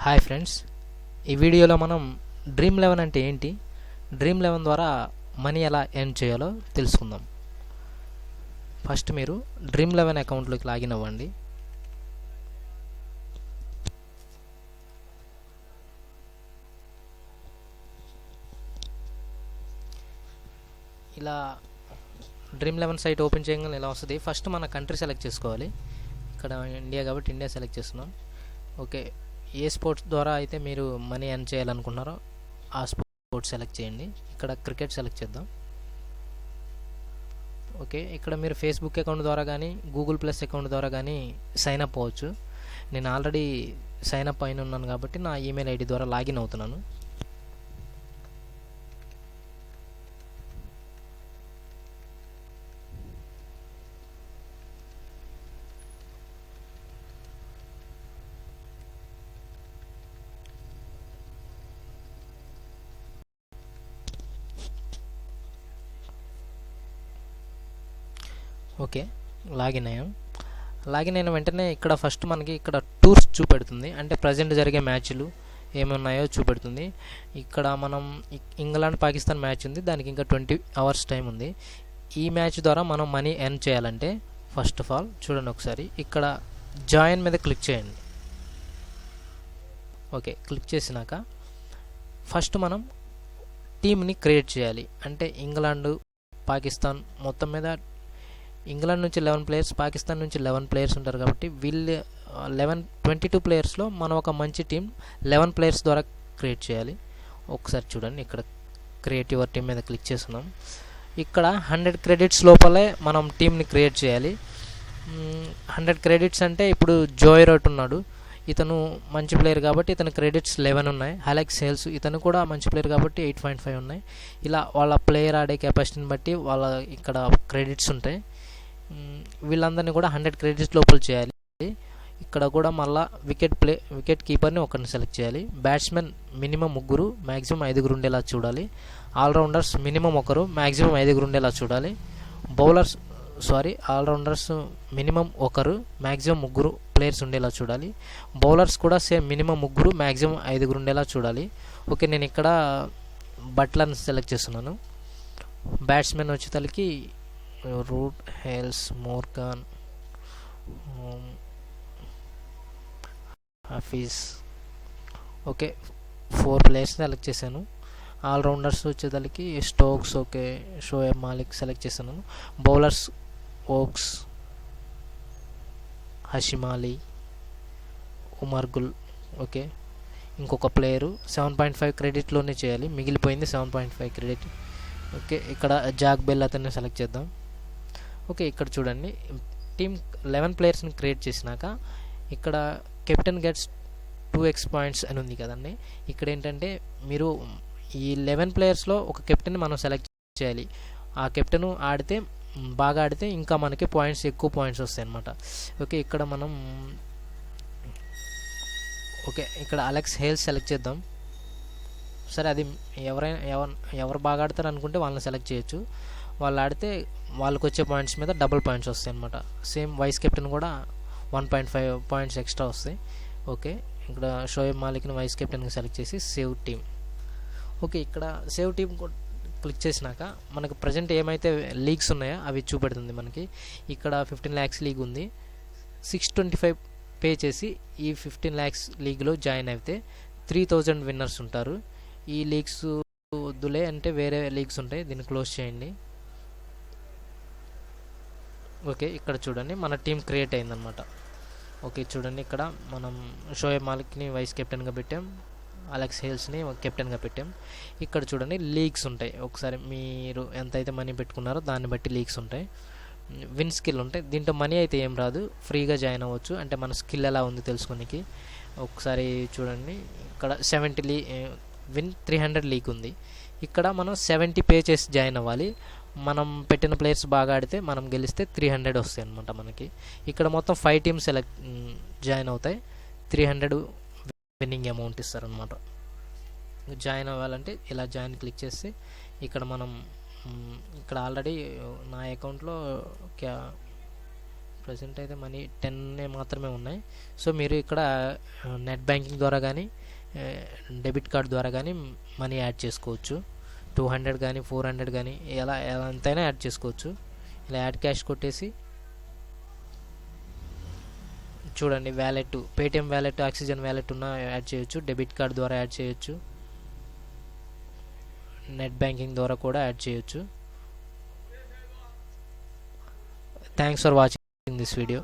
Hi friends, ఈ వీడియోలో మనం డ్రీమ్11 అంటే ఏంటి, డ్రీమ్11 ద్వారా మనీ ఎలా ఎర్న్ చేయాలో తెలుసుకుందాం. ఫస్ట్ మీరు డ్రీమ్11 అకౌంట్లోకి లాగిన్ అవ్వండి. ఇలా డ్రీమ్11 సైట్ ఓపెన్ చేయగానే ఇలా వస్తుంది. ఫస్ట్ మన కంట్రీ సెలెక్ట్ చేసుకోవాలి. ఇక్కడ ఇండియా కాబట్టి ఇండియా సెలెక్ట్ చేస్తున్నాం. ఓకే, ఏ స్పోర్ట్స్ ద్వారా అయితే మీరు మనీ ఎర్న్ చేయాలనుకున్నారో ఆ స్పోర్ట్స్ సెలెక్ట్ చేయండి. ఇక్కడ క్రికెట్ సెలెక్ట్ చేద్దాం. ఓకే, ఇక్కడ మీరు ఫేస్బుక్ అకౌంట్ ద్వారా కానీ గూగుల్ ప్లస్ అకౌంట్ ద్వారా కానీ సైన్ అప్ అవ్వచ్చు. నేను ఆల్రెడీ సైన్ అప్ అయిన ఉన్నాను కాబట్టి నా ఈమెయిల్ ఐడి ద్వారా లాగిన్ అవుతున్నాను. ఓకే, లాగిన్ అయ్యాం. లాగిన్ అయిన వెంటనే ఇక్కడ ఫస్ట్ మనకి ఇక్కడ టూర్స్ చూపెడుతుంది, అంటే ప్రజెంట్ జరిగే మ్యాచ్లు ఏమున్నాయో చూపెడుతుంది. ఇక్కడ మనం ఇంగ్లాండ్ పాకిస్తాన్ మ్యాచ్ ఉంది, దానికి ఇంకా 20 hours టైం ఉంది. ఈ మ్యాచ్ ద్వారా మనం మనీ ఎర్న్ చేయాలంటే ఫస్ట్ ఆఫ్ ఆల్ చూడండి, ఒకసారి ఇక్కడ జాయిన్ మీద క్లిక్ చేయండి. ఓకే, క్లిక్ చేసినాక ఫస్ట్ మనం టీమ్ని క్రియేట్ చేయాలి. అంటే ఇంగ్లాండ్ పాకిస్తాన్ మొత్తం మీద ఇంగ్లాండ్ నుంచి 11 players, పాకిస్తాన్ నుంచి 11 players ఉంటారు కాబట్టి వీళ్ళు 22 players మనం ఒక మంచి టీం 11 players ద్వారా క్రియేట్ చేయాలి. ఒకసారి చూడండి, ఇక్కడ క్రియేట్ యువర్ టీమ్ మీద క్లిక్ చేస్తున్నాం. ఇక్కడ 100 credits లోపలే మనం టీంని క్రియేట్ చేయాలి. 100 credits అంటే ఇప్పుడు జోయ్ రూట్ ఉన్నాడు, ఇతను మంచి ప్లేయర్ కాబట్టి ఇతని క్రెడిట్స్ 11 ఉన్నాయి. అలెక్స్ హేల్స్ ఇతను కూడా మంచి ప్లేయర్ కాబట్టి 8.5 ఉన్నాయి. ఇలా వాళ్ళ ప్లేయర్ ఆడే కెపాసిటీని బట్టి వాళ్ళ ఇక్కడ క్రెడిట్స్ ఉంటాయి. వీళ్ళందరినీ కూడా 100 credits లోపల చేయాలి. ఇక్కడ కూడా మళ్ళీ వికెట్ కీపర్ని ఒకరిని సెలెక్ట్ చేయాలి. బ్యాట్స్మెన్ మినిమం 3, మ్యాక్సిమం 5 ఉండేలా చూడాలి. ఆల్రౌండర్స్ మినిమం 1, మ్యాక్సిమం 5 ఉండేలా చూడాలి. ఆల్రౌండర్స్ మినిమం 1, మ్యాక్సిమం 3 players ఉండేలా చూడాలి. బౌలర్స్ కూడా సేమ్ మినిమం 3, మ్యాక్సిమం 5 ఉండేలా చూడాలి. ఓకే, నేను ఇక్కడ బట్లర్ని సెలెక్ట్ చేస్తున్నాను. బ్యాట్స్మెన్ వచ్చేసరికి Root, Hales, Morgan, Hafeez. Okay, 4 players select చేశాను. ఆల్రౌండర్స్ వచ్చేసరికి Stokes, okay, Shoaib Malik select చేశాను. Bowlers Woakes, Hashim Ali, Umar Gul. Okay, ఇంకొక ప్లేయరు 7.5 క్రెడిట్లోనే చేయాలి, మిగిలిపోయింది 7.5 క్రెడిట్. ఓకే, ఇక్కడ జాక్ బెల్ అతన్ని సెలెక్ట్ చేద్దాం. ఓకే, ఇక్కడ చూడండి, టీమ్ 11 players క్రియేట్ చేసినాక ఇక్కడ కెప్టెన్ గెట్స్ 2x points అని ఉంది కదండి. ఇక్కడ ఏంటంటే మీరు ఈ 11 players ఒక కెప్టెన్ మనం సెలెక్ట్ చేయాలి. ఆ కెప్టెన్ బాగా ఆడితే ఇంకా మనకి ఎక్కువ పాయింట్స్ వస్తాయి అన్నమాట. ఓకే, ఇక్కడ మనం ఇక్కడ అలెక్స్ హేల్స్ సెలెక్ట్ చేద్దాం. సరే, అది ఎవరు బాగా ఆడతారు అనుకుంటే వాళ్ళని సెలెక్ట్ చేయొచ్చు. వాళ్ళు ఆడితే వాళ్ళకి వచ్చే పాయింట్స్ మీద డబుల్ పాయింట్స్ వస్తాయి అన్నమాట. సేమ్ వైస్ కెప్టెన్ కూడా 1.5 points ఎక్స్ట్రా వస్తాయి. ఓకే, ఇక్కడ షోయబ్ మాలిక్ని వైస్ కెప్టెన్గా సెలెక్ట్ చేసి సేవ్ టీమ్. ఓకే, ఇక్కడ సేవ్ టీమ్ క్లిక్ చేసినాక మనకు ప్రజెంట్ ఏమైతే లీగ్స్ ఉన్నాయో అవి చూపెడుతుంది మనకి. ఇక్కడ 15 lakhs లీగ్ ఉంది. 625 పే చేసి ఈ 15 lakhs లీగ్లో జాయిన్ అయితే 3000 విన్నర్స్ ఉంటారు. ఈ లీగ్స్ వద్దులే అంటే వేరే లీగ్స్ ఉంటాయి, దీన్ని క్లోజ్ చేయండి. ఓకే, ఇక్కడ చూడండి మన టీం క్రియేట్ అయిందనమాట. ఓకే, చూడండి, ఇక్కడ మనం షోయబ్ మాలిక్ని వైస్ కెప్టెన్గా పెట్టాం, అలెక్స్ హేల్స్ని కెప్టెన్గా పెట్టాం. ఇక్కడ చూడండి లీగ్స్ ఉంటాయి. ఒకసారి మీరు ఎంతైతే మనీ పెట్టుకున్నారో దాన్ని బట్టి లీగ్స్ ఉంటాయి. విన్ స్కిల్ ఉంటాయి. దీంట్లో మనీ అయితే ఏం రాదు, ఫ్రీగా జాయిన్ అవ్వచ్చు. అంటే మన స్కిల్ ఎలా ఉంది తెలుసుకోనికి. ఒకసారి చూడండి, ఇక్కడ 70 విన్ 300 లీగ్ ఉంది. ఇక్కడ మనం 70 పే చేసి జాయిన్ అవ్వాలి. మనం పెట్టిన ప్లేయర్స్ బాగా ఆడితే మనం గెలిస్తే 300 వస్తాయి అనమాట మనకి. ఇక్కడ మొత్తం 5 teams జాయిన్ అవుతాయి. 300 విన్నింగ్ అమౌంట్ ఇస్తారనమాట. జాయిన్ అవ్వాలంటే ఇలా జాయిన్ క్లిక్ చేస్తే ఇక్కడ మనం ఇక్కడ ఆల్రెడీ నా అకౌంట్లో ప్రజెంట్ అయితే మనీ 10 మాత్రమే ఉన్నాయి. సో మీరు ఇక్కడ నెట్ బ్యాంకింగ్ ద్వారా కానీ డెబిట్ కార్డ్ ద్వారా కానీ మనీ యాడ్ చేసుకోవచ్చు. 200 కానీ 400 కానీ ఎలా ఎంతైనా యాడ్ చేసుకోవచ్చు. ఇలా యాడ్ క్యాష్ కొట్టేసి చూడండి, wallet, Paytm wallet, oxygen wallet ఉన్న యాడ్ చేయొచ్చు, డెబిట్ కార్డ్ ద్వారా యాడ్ చేయొచ్చు, నెట్ బ్యాంకింగ్ ద్వారా కూడా యాడ్ చేయొచ్చు. Thanks for watching this video.